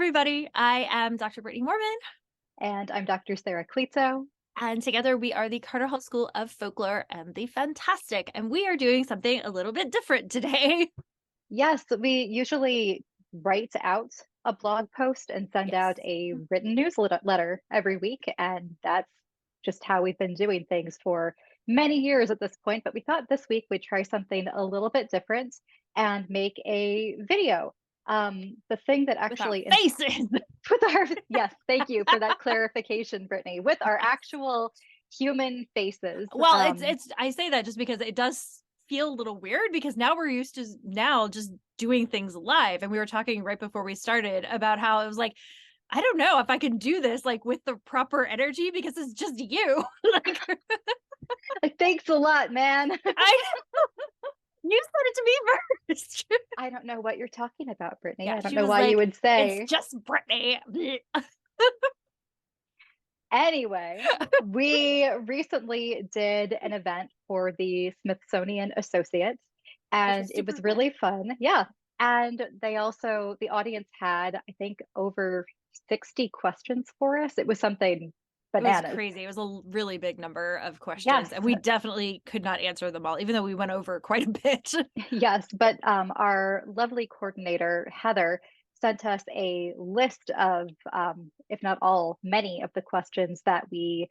everybody. I am Dr. Brittany Mormon, And I'm Dr. Sara Clito. and together we are the Carterhaugh School of Folklore and the Fantastic, and we are doing something a little bit different today. Yes, we usually write out a blog post and send Yes. out a written newsletter every week. And that's just how we've been doing things for many years at this point. But we thought this week we'd try something a little bit different and make a video. The thing that With our actually, faces. with our, yes, thank you for that clarification, Brittany, with our actual human faces. Well, it's I say that just because it does feel a little weird because now we're used to now just doing things live, and we were talking right before we started about how it was like I don't know if I can do this like with the proper energy because it's just you. Like Like, thanks a lot, man. I you said it to me first. I don't know what you're talking about, Brittany. Yeah, I don't she know was why you like, would "It's say. just Brittany." Anyway, we recently did an event for the Smithsonian Associates, Which and was it super was fun. really fun. Yeah. And the audience had, I think, over 60 questions for us. It was something It was bananas. crazy. It was a really big number of Yes. questions, and we definitely could not answer them all, even though we went over quite a bit. Yes, but our lovely coordinator, Heather, sent us a list of, if not all, many of the questions that we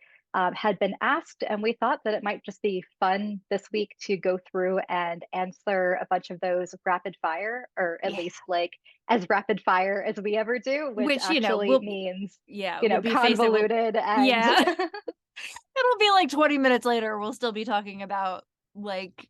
had been asked. And we thought that it might just be fun this week to go through and answer a bunch of those rapid fire, or at Yeah. least like as rapid fire as we ever do, which Which, actually means, we'll be facing, convoluted and yeah. It'll be like 20 minutes later, we'll still be talking about like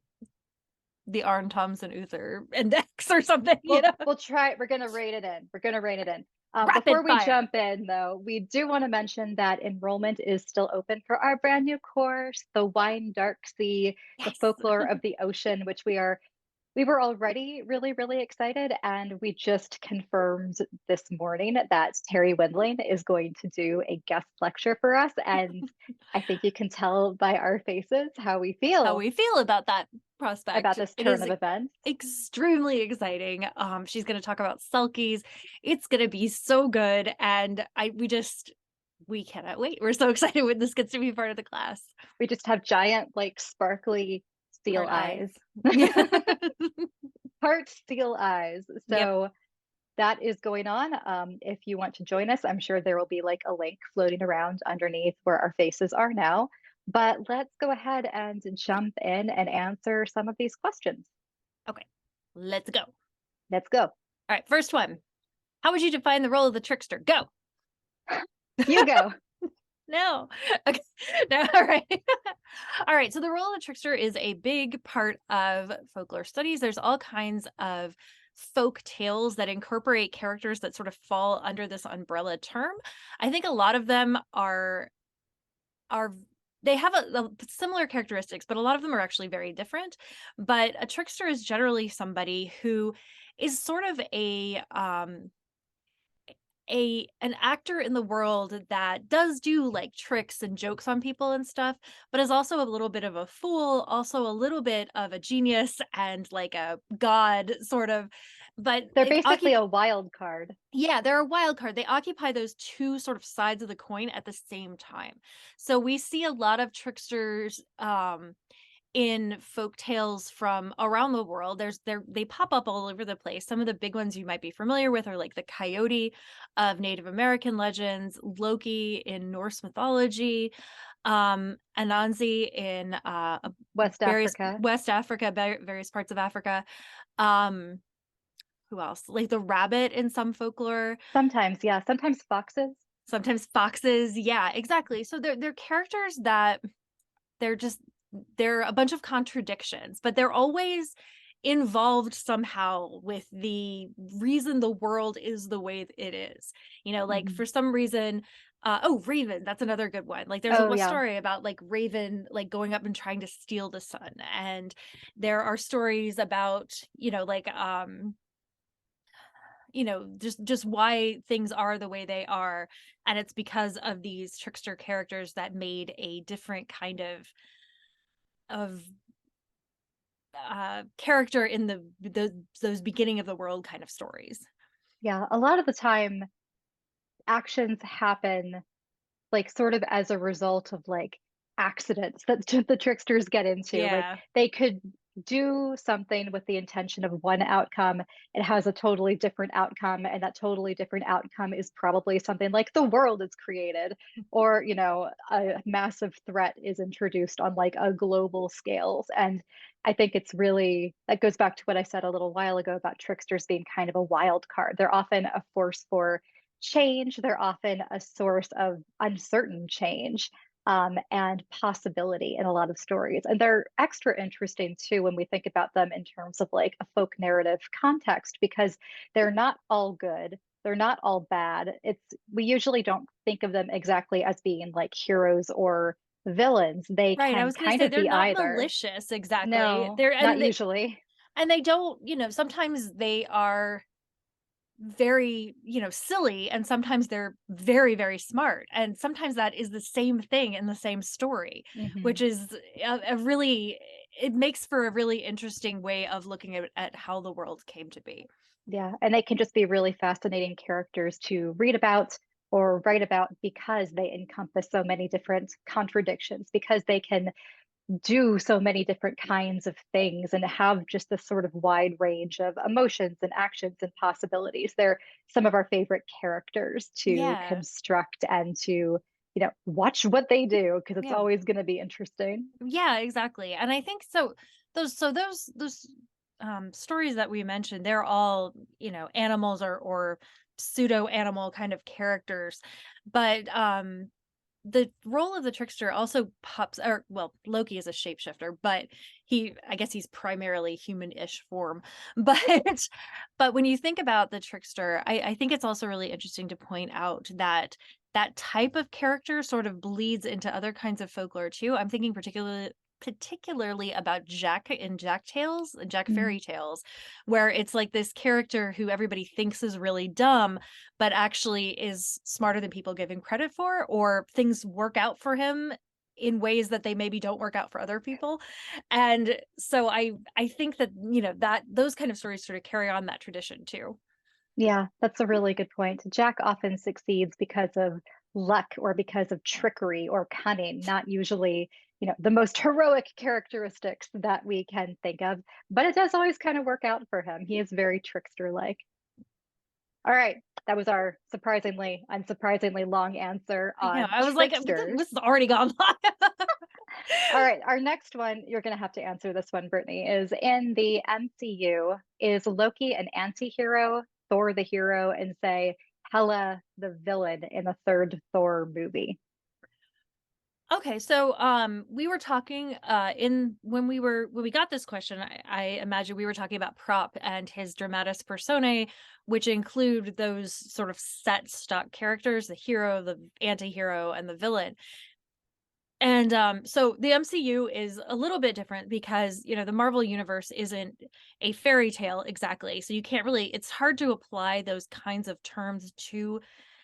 the Arn Thompson Uther index or something, we'll try. We're gonna rate it in. We're gonna rate it in. Rapid Before we fire. jump in, though, we do want to mention that enrollment is still open for our brand new course, The Wine Dark Sea, the Yes. Folklore of the Ocean, which we were already really, really excited. And we just confirmed this morning that Terry Wendling is going to do a guest lecture for us. And I think you can tell by our faces how we How feel we feel about that about prospect. this It turn is of events. extremely exciting. She's going to talk about selkies. It's going to be so good, and we cannot wait. We're so excited when this gets to be part of the class. We just have giant, like, sparkly steel Heart eyes. eyes. Yeah. Heart steel eyes. Yep. So that is going on. If you want to join us, I'm sure there will be like a link floating around underneath where our faces are now. But let's go ahead and jump in and answer some of these questions. Okay. Let's go. All Let's go. right. First one. How would you define the role of the trickster? Go. You go. No. Okay. No. All right. All right. So the role of the trickster is a big part of folklore studies. There's all kinds of folk tales that incorporate characters that sort of fall under this umbrella term. I think a lot of them are they have a similar characteristics, but a lot of them are actually very different. But a trickster is generally somebody who is sort of an actor in the world that does do like tricks and jokes on people and stuff, but is also a little bit of a fool, also a little bit of a genius and like a god sort of. But They're it basically a wild card. yeah, they're a wild card. They occupy those two sort of sides of the coin at the same time. So we see a lot of tricksters in folk tales from around the world. They pop up all over the place. Some of the big ones you might be familiar with are like the coyote of Native American legends, Loki in Norse mythology, Anansi in West various Africa. West Africa, various parts of Africa. Um, who else? Like the rabbit in some folklore, Sometimes, yeah. Sometimes foxes. sometimes foxes. Yeah, exactly. So they're characters that they're just they're a bunch of contradictions, but they're always involved somehow with the reason the world is the way it is. Like Mhm. for some reason, oh, Raven, that's another good one. Like there's Oh, a yeah. story about like Raven like going up and trying to steal the sun. And there are stories about, like just why things are the way they are, and it's because of these trickster characters that made a different kind of character in those beginning of the world kind of stories. Yeah. A lot of the time, actions happen like sort of as a result of like accidents that the tricksters get into. Like Yeah. they could do something with the intention of one outcome, it has a totally different outcome, and that totally different outcome is probably something like the world is created, or a massive threat is introduced on like a global scale. And I think it's really that goes back to what I said a little while ago about tricksters being kind of a wild card. They're often a force for change, they're often a source of uncertain change, and possibility in a lot of stories. And they're extra interesting too when we think about them in terms of like a folk narrative context, because they're not all good. They're not all bad. It's we usually don't think of them exactly as being like heroes or villains. They Right. I can was going to kind say of they're be not either. malicious exactly. No, not usually. And they don't, sometimes they are very, silly, and sometimes they're very, very smart. And sometimes that is the same thing in the same story, Hmm. which is a really, it makes for a really interesting way of looking at how the world came to be. Yeah, and they can just be really fascinating characters to read about or write about because they encompass so many different contradictions, because they can do so many different kinds of things and have just this sort of wide range of emotions and actions and possibilities. They're some of our favorite characters to Yeah. construct and to, watch what they do because it's Yeah. always going to be interesting. Yeah, exactly. And I think so those stories that we mentioned, they're all, animals or pseudo animal kind of characters. But the role of the trickster also pops, or well, Loki is a shapeshifter, but I guess he's primarily human-ish form. But when you think about the trickster, I think it's also really interesting to point out that that type of character sort of bleeds into other kinds of folklore too. I'm thinking particularly about Jack in Jack Tales, Jack Mhm. Fairy Tales, where it's like this character who everybody thinks is really dumb, but actually is smarter than people give him credit for, or things work out for him in ways that they maybe don't work out for other people. And so I think that, that those kind of stories sort of carry on that tradition too. Yeah, that's a really good point. Jack often succeeds because of luck or because of trickery or cunning, not usually, the most heroic characteristics that we can think of, but it does always kind of work out for him. He is very trickster-like. All right, that was our surprisingly, unsurprisingly long answer I know. on I was like, tricksters. this has already gone by. All right, our next one, you're going to have to answer this one, Brittany, is in the MCU, is Loki an anti-hero, Thor the hero, and say Hela the villain in the third Thor movie? Okay, so we were talking in when we got this question, I imagine we were talking about Prop and his dramatis personae, which include those sort of set stock characters, the hero, the anti-hero, and the villain. And so the MCU is a little bit different because, the Marvel universe isn't a fairy tale exactly. So you can't really, it's hard to apply those kinds of terms to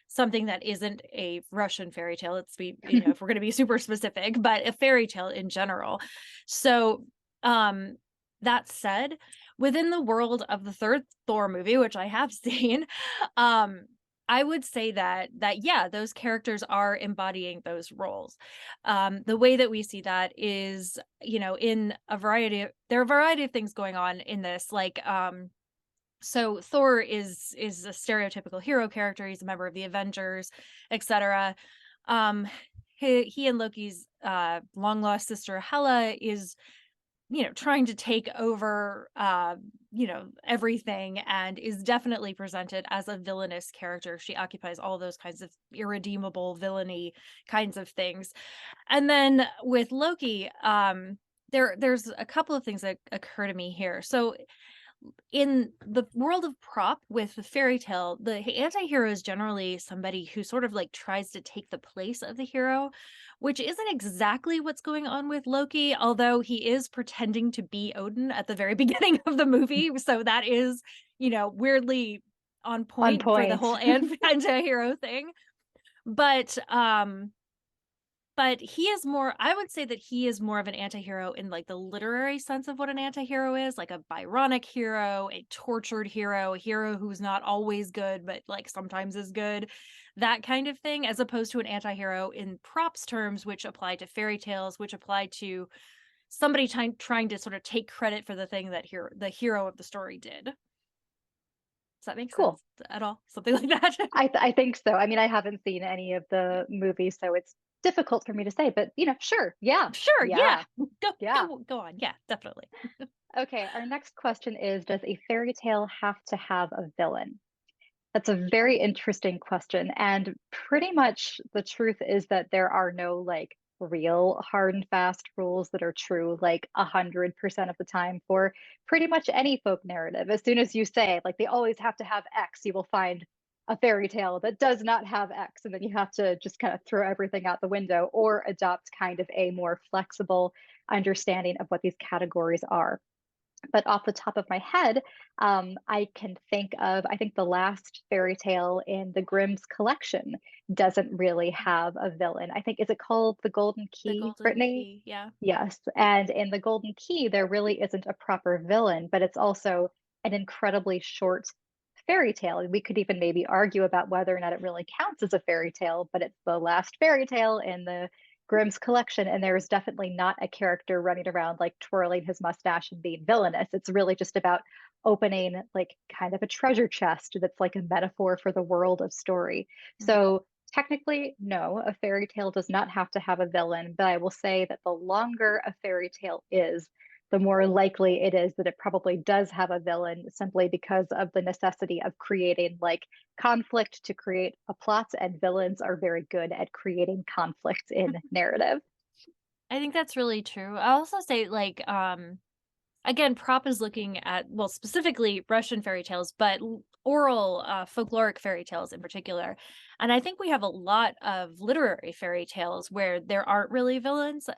something that isn't a Russian fairy tale. Let's be, if we're going to be super specific, but a fairy tale in general. So, um, that said, within the world of the third Thor movie, which I have seen, um, I would say that yeah, those characters are embodying those roles. The way that we see that is, in there are a variety of things going on in this, like, so Thor is a stereotypical hero character. He's a member of the Avengers, etc. Um, he and Loki's long lost sister Hela is, trying to take over, everything, and is definitely presented as a villainous character. She occupies all those kinds of irredeemable villainy kinds of things. And then with Loki, there's a couple of things that occur to me here. So in the world of prop with the fairy tale, the anti-hero is generally somebody who sort of like tries to take the place of the hero, which isn't exactly what's going on with Loki, although he is pretending to be Odin at the very beginning of the movie. So that is, weirdly on On point for the point. whole anti-hero thing. But but he is more I would say that he is more of an antihero in, like, the literary sense of what an antihero is, like a Byronic hero, a tortured hero, a hero who's not always good, but, like, sometimes is good, that kind of thing, as opposed to an antihero in props terms, which apply to fairy tales, which apply to somebody trying to sort of take credit for the thing that the hero of the story did. Does that make Cool. sense at all? Something like that? I think so. I mean, I haven't seen any of the movies, so it's difficult for me to say, but sure. Yeah. Sure, yeah. Yeah. Go Yeah. go on. Yeah, definitely. Okay, our next question is, does a fairy tale have to have a villain? That's a very interesting question. And pretty much the truth is that there are no like real hard and fast rules that are true like 100% of the time for pretty much any folk narrative. As soon as you say like they always have to have X, you will find a fairy tale that does not have X. And then you have to just kind of throw everything out the window or adopt kind of a more flexible understanding of what these categories are. But off the top of my head, I can think of, I think the last fairy tale in the Grimm's collection doesn't really have a villain. I think, is it called The Golden The Key, Golden Brittany? Key, yeah. Yes. And in The Golden Key, there really isn't a proper villain, but it's also an incredibly short fairy tale. We could even maybe argue about whether or not it really counts as a fairy tale, but it's the last fairy tale in the Grimm's collection, and there is definitely not a character running around like twirling his mustache and being villainous. It's really just about opening like kind of a treasure chest that's like a metaphor for the world of story. Mhm. So technically, no, a fairy tale does not have to have a villain, but I will say that the longer a fairy tale is, the more likely it is that it probably does have a villain simply because of the necessity of creating like conflict to create a plot, and villains are very good at creating conflict in narrative. I think that's really true. I'll also say, like, again, prop is looking at, well, specifically Russian fairy tales, but oral, folkloric fairy tales in particular. And I think we have a lot of literary fairy tales where there aren't really villains.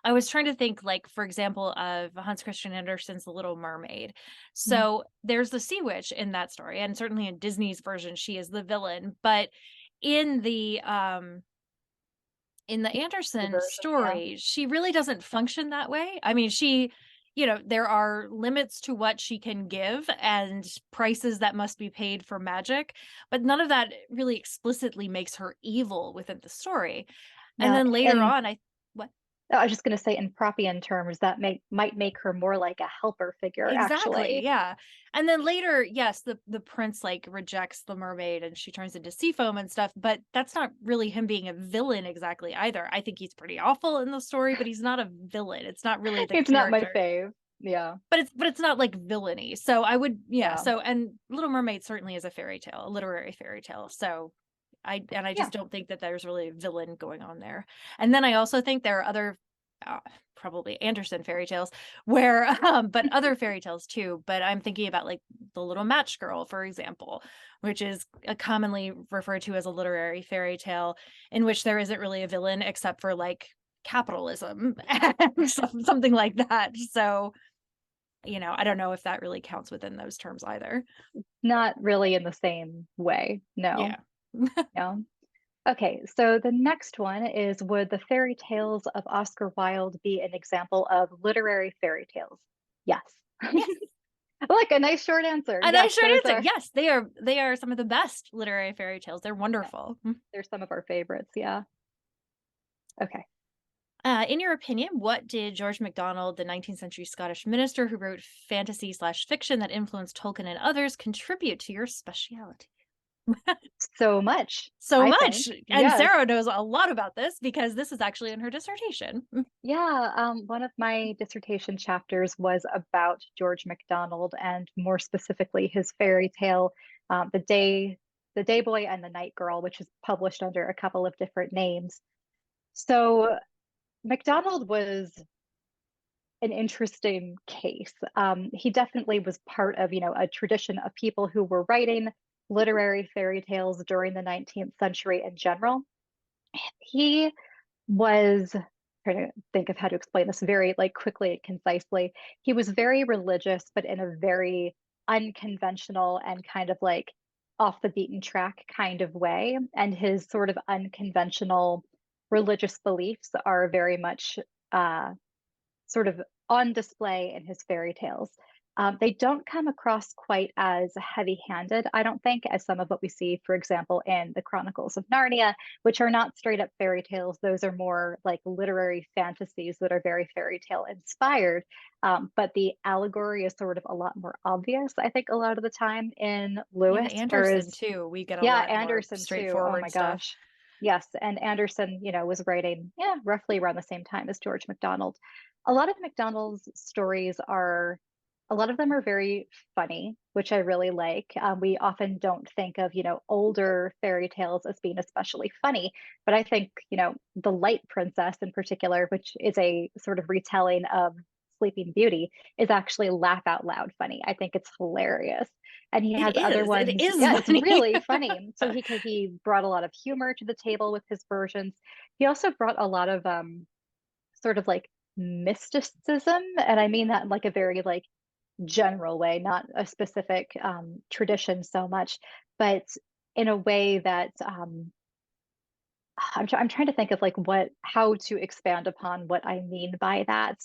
I was trying to think, like, for example, of Hans Christian Andersen's The Little Mermaid. Mhm. So there's the sea witch in that story, and certainly in Disney's version, she is the villain. But in the The Anderson version, yeah. story, she really doesn't function that way. I mean, there are limits to what she can give and prices that must be paid for magic, but none of that really explicitly makes her evil within the story. And Yeah. then later And on, what? I was just going to say, in Propian terms, that might make her more like a helper figure, Exactly, actually. yeah. And then later, yes, the prince, like, rejects the mermaid and she turns into sea foam and stuff, but that's not really him being a villain exactly either. I think he's pretty awful in the story, but he's not a villain. It's not really the It's not my character. fave. Yeah. But it's not like villainy. So I would, yeah, Yeah. so and Little Mermaid certainly is a fairy tale, a literary fairy tale. So I Yeah. just don't think that there's really a villain going on there. And then I also think there are other uh, probably Anderson fairy tales where but other fairy tales too, but I'm thinking about like The Little Match Girl, for example, which is commonly referred to as a literary fairy tale in which there isn't really a villain except for like capitalism and something like that. So I don't know if that really counts within those terms either. Not really in the same way. No. Yeah. No. Okay, so the next one is, would the fairy tales of Oscar Wilde be an example of literary fairy tales? Yes. Yes. Look, a nice short answer. A Yes, nice short those answer. are Yes, they are some of the best literary fairy tales. They're yeah, wonderful. they're some of our favorites. Yeah. Okay. In your opinion, what did George MacDonald, the 19th century Scottish minister who wrote fantasy slash fiction that influenced Tolkien and others, contribute to your speciality? So much, So I much. think. And Yes. Sarah knows a lot about this because this is actually in her dissertation. Yeah, one of my dissertation chapters was about George MacDonald and more specifically his fairy tale, the Day Boy and the Night Girl, which is published under a couple of different names. So MacDonald was an interesting case. He definitely was part of, a tradition of people who were writing literary fairy tales during the 19th century in general. He was trying to think of how to explain this very like quickly and concisely. He was very religious, but in a very unconventional and kind of like off the beaten track kind of way. And his sort of unconventional religious beliefs are very much uh, sort of on display in his fairy tales. They don't come across quite as heavy-handed, I don't think, as some of what we see, for example, in the Chronicles of Narnia, which are not straight up fairy tales. Those are more like literary fantasies that are very fairy tale inspired. But the allegory is sort of a lot more obvious, I think, a lot of the time in In Lewis, Anderson whereas too, we get a yeah, lot more Anderson too. Oh straightforward my stuff. gosh. Yes, and Anderson, was writing, yeah, roughly around the same time as George MacDonald. A lot of MacDonald's stories are, a lot of them are very funny, which I really like. We often don't think of, older fairy tales as being especially funny, but I think, The Light Princess in particular, which is a sort of retelling of Sleeping Beauty, is actually laugh out loud funny. I think it's hilarious. And he has other It ones. is Yeah, it's funny. really funny. So he brought a lot of humor to the table with his versions. He also brought a lot of sort of like mysticism, and I mean that in like a very like general way, not a specific tradition so much, but in a way that I'm trying to think of like how to expand upon what I mean by that.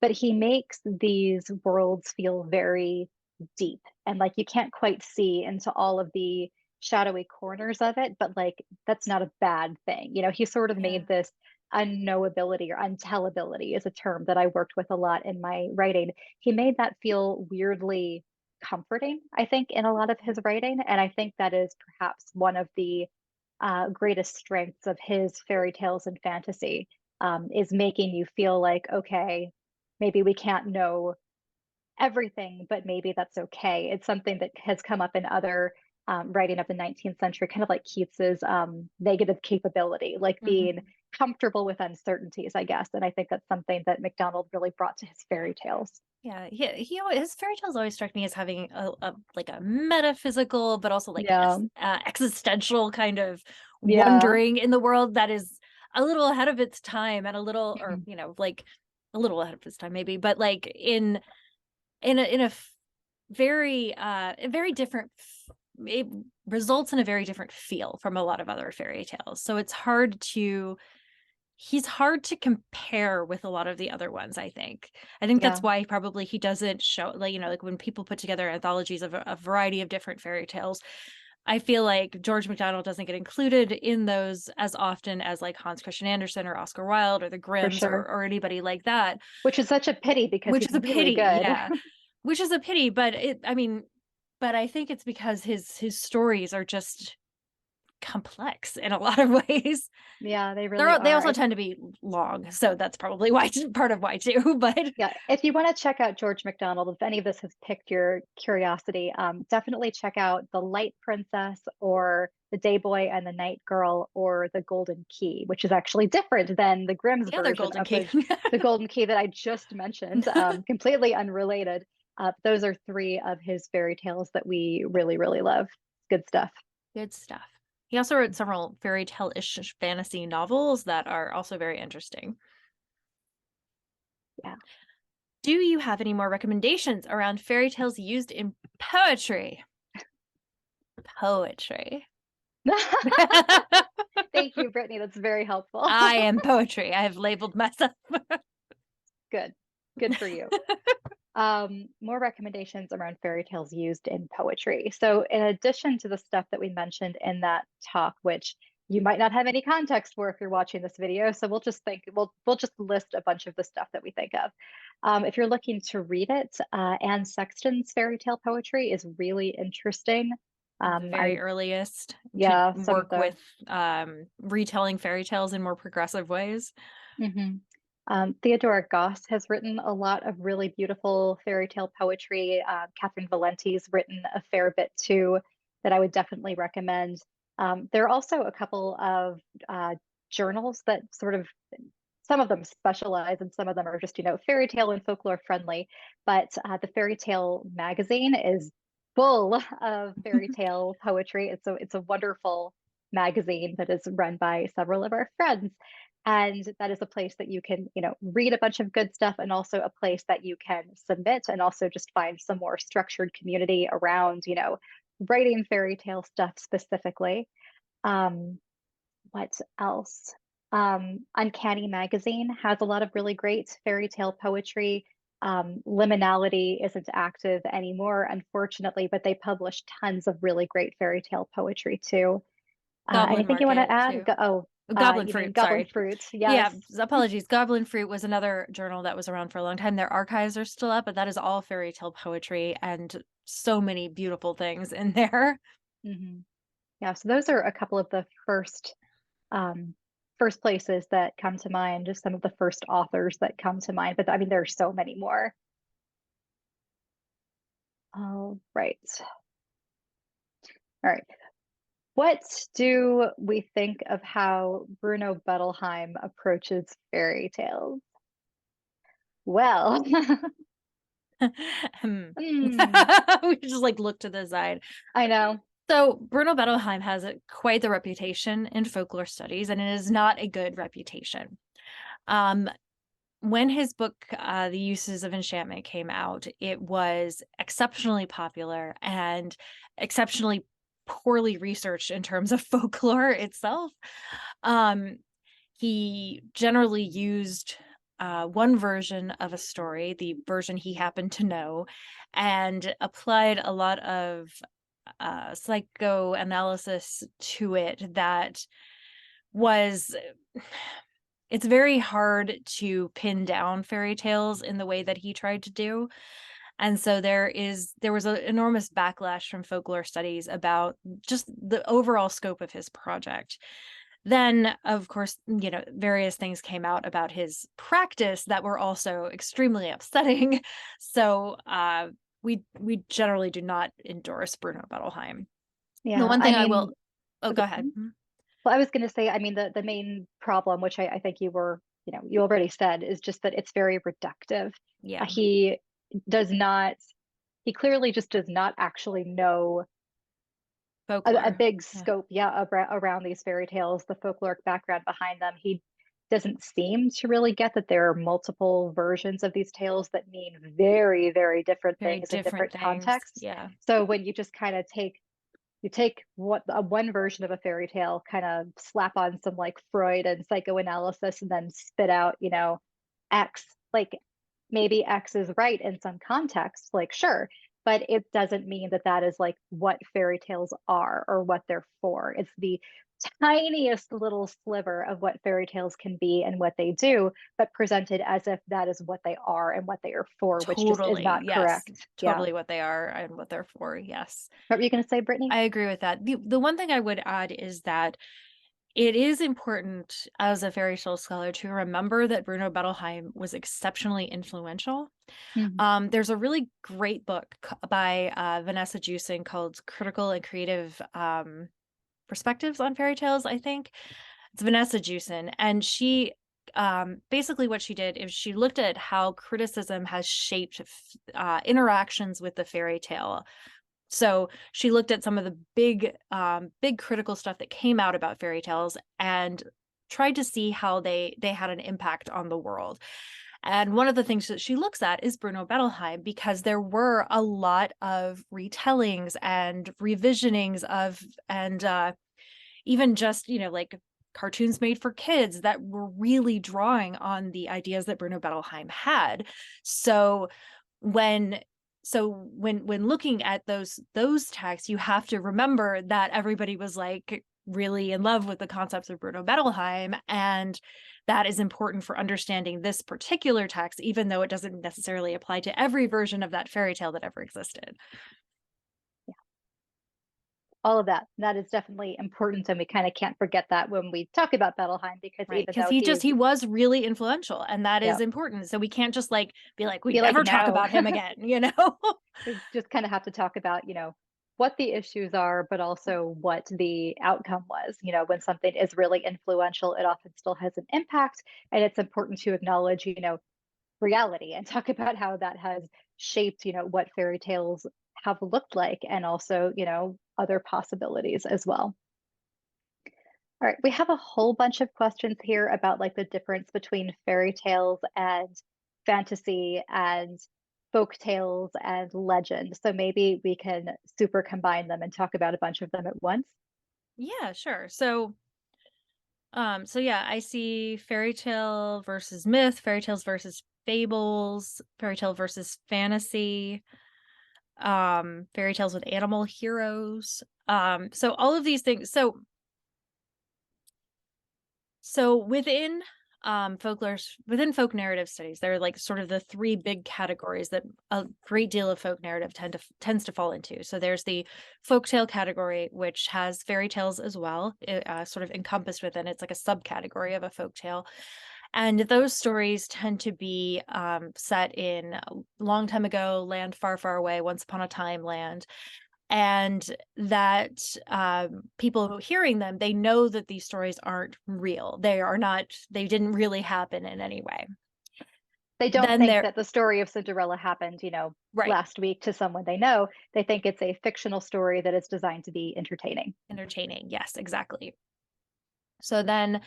But he makes these worlds feel very deep and like you can't quite see into all of the shadowy corners of it, but like that's not a bad thing. He sort of Yeah. made this unknowability or untellability is a term that I worked with a lot in my writing. He made that feel weirdly comforting, I think, in a lot of his writing. And I think that is perhaps one of the greatest strengths of his fairy tales and fantasy, is making you feel like, okay, maybe we can't know everything, but maybe that's okay. It's something that has come up in other writing of the 19th century, kind of like Keats's negative capability, like being Mhm. comfortable with uncertainties, I guess. And I think that's something that MacDonald really brought to his fairy tales. Yeah, his fairy tales always struck me as having like a metaphysical, but also like Yeah. existential kind of Yeah. wondering in the world that is a little ahead of its time and a little, or Mhm. like a little ahead of its time maybe, but like in a very a very different it results in a very different feel from a lot of other fairy tales. So it's hard to he's hard to compare with a lot of the other ones, I think. I think that's Yeah, why probably he doesn't show, like, like when people put together anthologies of a variety of different fairy tales, I feel like George MacDonald doesn't get included in those as often as like Hans Christian Andersen or Oscar Wilde or the for Grimms sure. or anybody like that, Which is such a pity because which he's is a really pity. good. Yeah. Which is a pity, but but I think it's because his stories are just complex in a lot of ways. Yeah, they really They are. also tend to be long, so that's probably why part of why too, but Yeah, if you want to check out George MacDonald, if any of this has piqued your curiosity, definitely check out The Light Princess or The Day Boy and the Night Girl or The Golden Key, which is actually different than the Grimm's the other version Golden of Key. the Golden Key that I just mentioned, completely unrelated. Those are three of his fairy tales that we really, really love. Good stuff. Good stuff. He also wrote several fairy tale-ish fantasy novels that are also very interesting. Yeah. Do you have any more recommendations around fairy tales used in poetry? Poetry. Thank you, Brittany. That's very helpful. I am poetry. I have labeled myself. Good. Good for you. More recommendations around fairy tales used in poetry. So, in addition to the stuff that we mentioned in that talk, which you might not have any context for if you're watching this video, so we'll just list a bunch of the stuff that we think of. If you're looking to read it, Anne Sexton's fairy tale poetry is really interesting. The very I earliest to Yeah, some of work the with retelling fairy tales in more progressive ways. Mhm. Theodora Goss has written a lot of really beautiful fairy tale poetry. Catherine Valenti's written a fair bit too, that I would definitely recommend. There are also a couple of journals that sort of, some of them specialize and some of them are just, fairy tale and folklore friendly. But the Fairy Tale magazine is full of fairy tale poetry. It's a wonderful magazine that is run by several of our friends. And that is a place that you can, read a bunch of good stuff and also a place that you can submit and also just find some more structured community around, writing fairy tale stuff specifically. Um, what else? Uncanny Magazine has a lot of really great fairy tale poetry. Liminality isn't active anymore, unfortunately, but they publish tons of really great fairy tale poetry too. Goblin Anything you want to Market add? too. Goblin You mean Fruit, Goblin sorry. Fruit? Yeah, Yes. apologies. Goblin Fruit was another journal that was around for a long time. Their archives are still up, but that is all fairy tale poetry and so many beautiful things in there. Hmm. Yeah, so those are a couple of the um, first places that come to mind, just some of the first authors that come to mind. But I mean, there are so many more. All right. All right. What do we think of how Bruno Bettelheim approaches fairy tales? Well, Hmm. hmm, We just like look to the side. I know. So Bruno Bettelheim has quite the reputation in folklore studies, and it is not a good reputation. Um, when his book, The Uses of Enchantment, came out, it was exceptionally popular and exceptionally poorly researched in terms of folklore itself. Um, he generally used one version of a story, the version he happened to know, and applied a lot of psychoanalysis to it that was it's very hard to pin down fairy tales in the way that he tried to do. And so there was an enormous backlash from folklore studies about just the overall scope of his project. Then, of course, various things came out about his practice that were also extremely upsetting. So we generally do not endorse Bruno Bettelheim. The Yeah, one I thing I will mean, oh, okay. go ahead. Mhm. Well, I was going to say, I mean, the main problem, which I think you already said, is just that it's very reductive. Yeah, He does not, he clearly just does not actually know a folklore. big Yeah, scope, yeah, around these fairy tales, the folkloric background behind them. He doesn't seem to really get that there are multiple versions of these tales that mean very, very different very things in different different things. contexts. Yeah, So when you just kind of take what one version of a fairy tale, kind of slap on some like Freud and psychoanalysis, and then spit out, X. Like maybe X is right in some context, like sure, but it doesn't mean that that is like what fairy tales are or what they're for. It's the tiniest little sliver of what fairy tales can be and what they do, but presented as if that is what they are and what they are for, which just is totally. not Yes, correct. Yeah. totally what they are and what they're for. Yes. What were you going to say, Brittany? I agree with that. The one thing I would add is that it is important as a fairy tale scholar to remember that Bruno Bettelheim was exceptionally influential. Mhm. There's a really great book by Vanessa Jewson called Critical and Creative Perspectives on Fairy Tales, I think. It's Vanessa Jewson. And she basically what she did is she looked at how criticism has shaped interactions with the fairy tale. So she looked at some of the big critical stuff that came out about fairy tales and tried to see how they had an impact on the world. And one of the things that she looks at is Bruno Bettelheim because there were a lot of retellings and revisionings of and even just, like cartoons made for kids that were really drawing on the ideas that Bruno Bettelheim had. So when when looking at those texts, you have to remember that everybody was like really in love with the concepts of Bruno Bettelheim, and that is important for understanding this particular text, even though it doesn't necessarily apply to every version of that fairy tale that ever existed. All of that. That is definitely important, and we kind of can't forget that when we talk about Bettelheim, because Right, even because though he's, he was really influential, and that is yeah, important, so we can't just, like, be like, "We be like, never talk no, about him again," you know? we just kind of have to talk about, what the issues are, but also what the outcome was. When something is really influential, it often still has an impact, and it's important to acknowledge, reality and talk about how that has shaped, what fairy tales have looked like, and also, other possibilities as well. All right, we have a whole bunch of questions here about like the difference between fairy tales and fantasy and folk tales and legend. So maybe we can super combine them and talk about a bunch of them at once. Yeah, sure. So, So yeah, I see fairy tale versus myth, fairy tales versus fables, fairy tale versus fantasy, fairy tales with animal heroes. So all of these things. So within within folk narrative studies, there are like sort of the three big categories that a great deal of folk narrative tends to fall into. So there's the folktale category, which has fairy tales as well, sort of encompassed within. It's like a subcategory of a folktale, and those stories tend to be set in a long time ago, land far, far away, once upon a time land, and that people who hearing them, they know that these stories aren't real. They are not, they didn't really happen in any way. They don't Then think they're that the story of Cinderella happened, right, last week to someone they know. They think it's a fictional story that is designed to be entertaining. entertaining. Yes, exactly. So then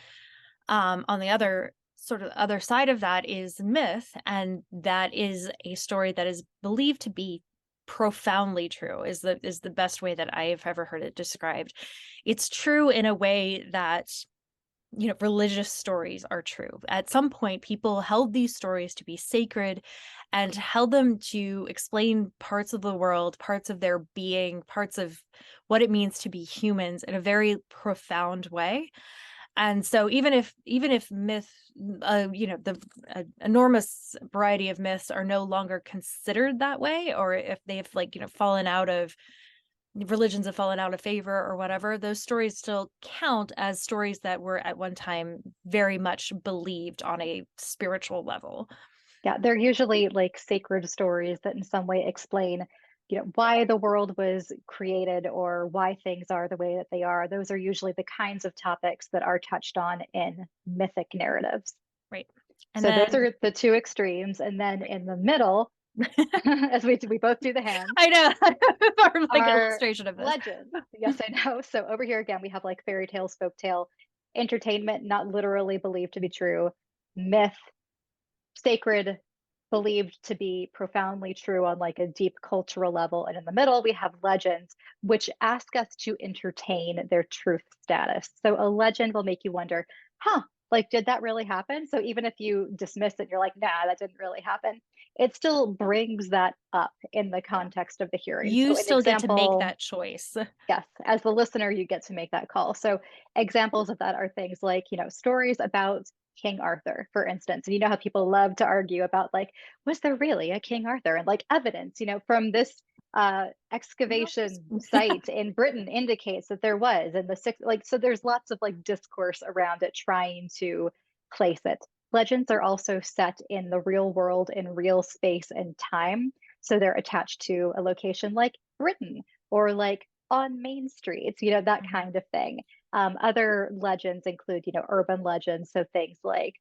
on the other sort of other side of that is myth, and that is a story that is believed to be profoundly true, is the best way that I've ever heard it described. It's true in a way that religious stories are true. At some point, people held these stories to be sacred and held them to explain parts of the world, parts of their being, parts of what it means to be humans in a very profound way. And so even if myth, the enormous variety of myths are no longer considered that way, or if they've fallen out of religions have fallen out of favor or whatever, those stories still count as stories that were at one time very much believed on a spiritual level. Yeah, they're usually like sacred stories that in some way explain, why the world was created or why things are the way that they are. Those are usually the kinds of topics that are touched on in mythic narratives. Right. And So those then are the two extremes. And then right. in the middle, as we both do the hands, I know. Our like are illustration of this. legends. Yes, I know. So over here again, we have like fairy tales, folktale, entertainment, not literally believed to be true, myth, sacred, believed to be profoundly true on like a deep cultural level. And in the middle, we have legends, which ask us to entertain their truth status. So a legend will make you wonder, huh, like, did that really happen? So even if you dismiss it, you're like, nah, that didn't really happen. It still brings that up in the Yeah. context of the hearing. You So an still get to make example, that choice. yes, as the listener, you get to make that call. So examples of that are things like, stories about King Arthur, for instance. And you know how people love to argue about like, was there really a King Arthur? And like evidence, from this Who knows? excavation site in Britain indicates that there was in the sixth, like, so there's lots of like discourse around it trying to place it. Legends are also set in the real world in real space and time. So they're attached to a location like Britain or like on main streets, that Mhm. kind of thing. Other legends include, urban legends. So things like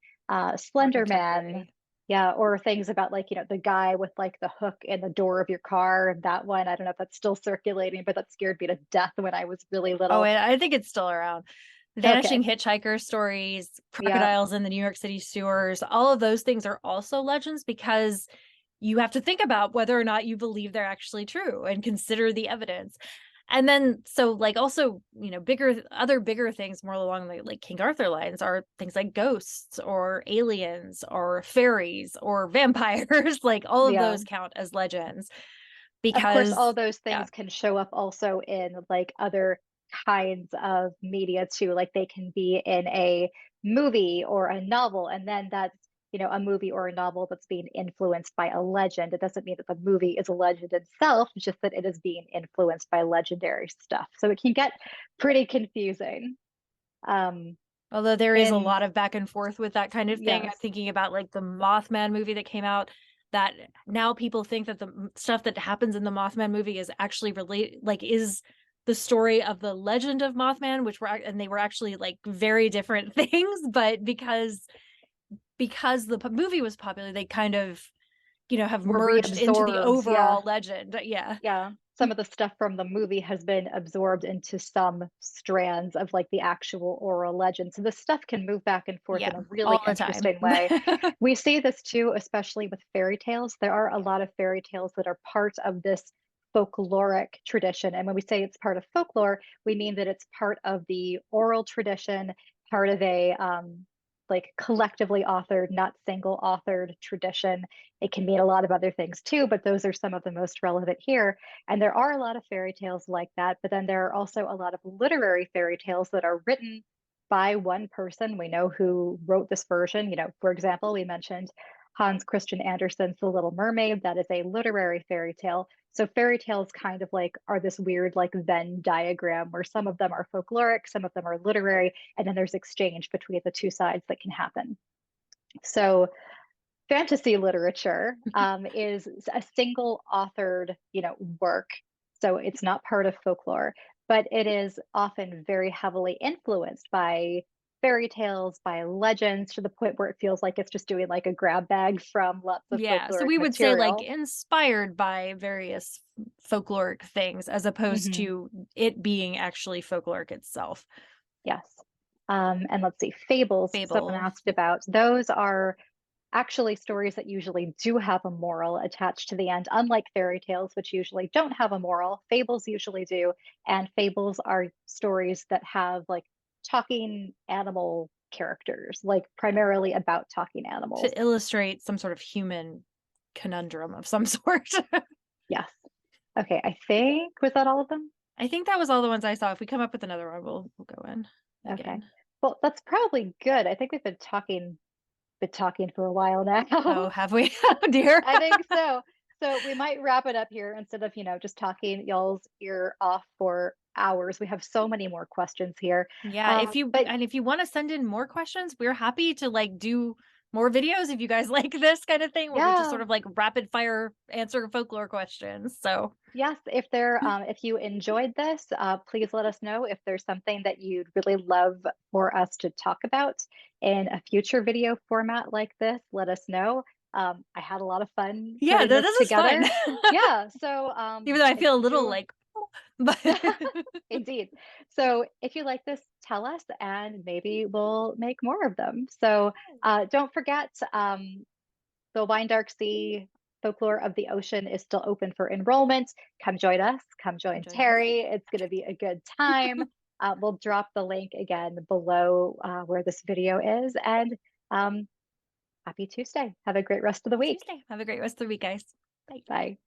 Slender Man. Contemporary. Yeah, or things about like, the guy with like the hook in the door of your car. That one, I don't know if that's still circulating, but that scared me to death when I was really Oh, little. I think it's still around. Vanishing Okay. hitchhiker stories, Yeah. crocodiles in the New York City sewers, all of those things are also legends because you have to think about whether or not you believe they're actually true and consider the evidence. And then so like also, bigger things more along the like King Arthur lines are things like ghosts or aliens or fairies or vampires. Like all of Yeah. those count as legends Of course, all because those yeah, things can show up also in like other kinds of media too. Like they can be in a movie or a novel, and then that's, a movie or a novel that's being influenced by a legend. It doesn't mean that the movie is a legend itself, it's just that it is being influenced by legendary stuff. So it can get pretty confusing. Um, although there is a and lot of back and forth with that kind of thing. I'm yes, thinking about like the Mothman movie that came out, that now people think that the stuff that happens in the Mothman movie is actually related, like is the story of the legend of Mothman, which were and they were actually like very different things, but because the movie was popular, they kind of have were merged into the reabsorbed. Yeah. overall legend. Yeah. Yeah, some of the stuff from the movie has been absorbed into some strands of like the actual oral legend. So this stuff can move back and forth Yeah, in a really all the time. interesting way. We see this too, especially with fairy tales. There are a lot of fairy tales that are part of this folkloric tradition. And when we say it's part of folklore, we mean that it's part of the oral tradition part of a like collectively authored, not single authored tradition. It can mean a lot of other things too, but those are some of the most relevant here. And there are a lot of fairy tales like that, but then there are also a lot of literary fairy tales that are written by one person. We know who wrote this version. You know, for example, we mentioned Hans Christian Andersen's The Little Mermaid. That is a literary fairy tale. So fairy tales kind of like are this weird like Venn diagram where some of them are folkloric, some of them are literary, and then there's exchange between the two sides that can happen. So fantasy literature is a single authored, you know, work. So it's not part of folklore, but it is often very heavily influenced by fairy tales, by legends, to the point where it feels like it's just doing like a grab bag from lots of Yeah, so folkloric we would say, like, material. inspired by various folkloric things as opposed Hmm. to it being actually folkloric itself. Yes. And let's see, fables, someone Fable. asked about. Those are actually stories that usually do have a moral attached to the end, unlike fairy tales, which usually don't have a moral. Fables usually do. And fables are stories that have like talking animal characters, like Yeah. primarily about talking animals. To illustrate some sort of human conundrum of some sort. Yes. Okay, I think, was that all of them? I think that was all the ones I saw. If we come up with another one, we'll go in Okay. again. Well, that's probably good. I think we've been talking for a while now. Oh, have we? Oh, dear. I think so. So we might wrap it up here instead of, you know, just talking y'all's ear off for hours. We have so many more questions here. Yeah, But if you wanna send in more questions, we're happy to, like, do more videos if you guys like this kind of thing where we just yeah, sort of, like, rapid fire answer folklore questions, so yes, if you enjoyed this, please let us know if there's something that you'd really love for us to talk about in a future video format like this. Let us know. I had a lot of fun yeah, putting this this is fun. together. Yeah, so Even though I if feel a little, you like, but indeed. So if you like this, tell us and maybe we'll make more of them. So don't forget, the Wine Dark Sea Folklore of the Ocean is still open for enrollment. Come join us. Come come join join us. Terry. It's going to be a good time. We'll drop the link again below where this video is. And um, happy Tuesday. Have a great rest of the Happy week. Tuesday. Have a great rest of the week, guys. Bye. Bye.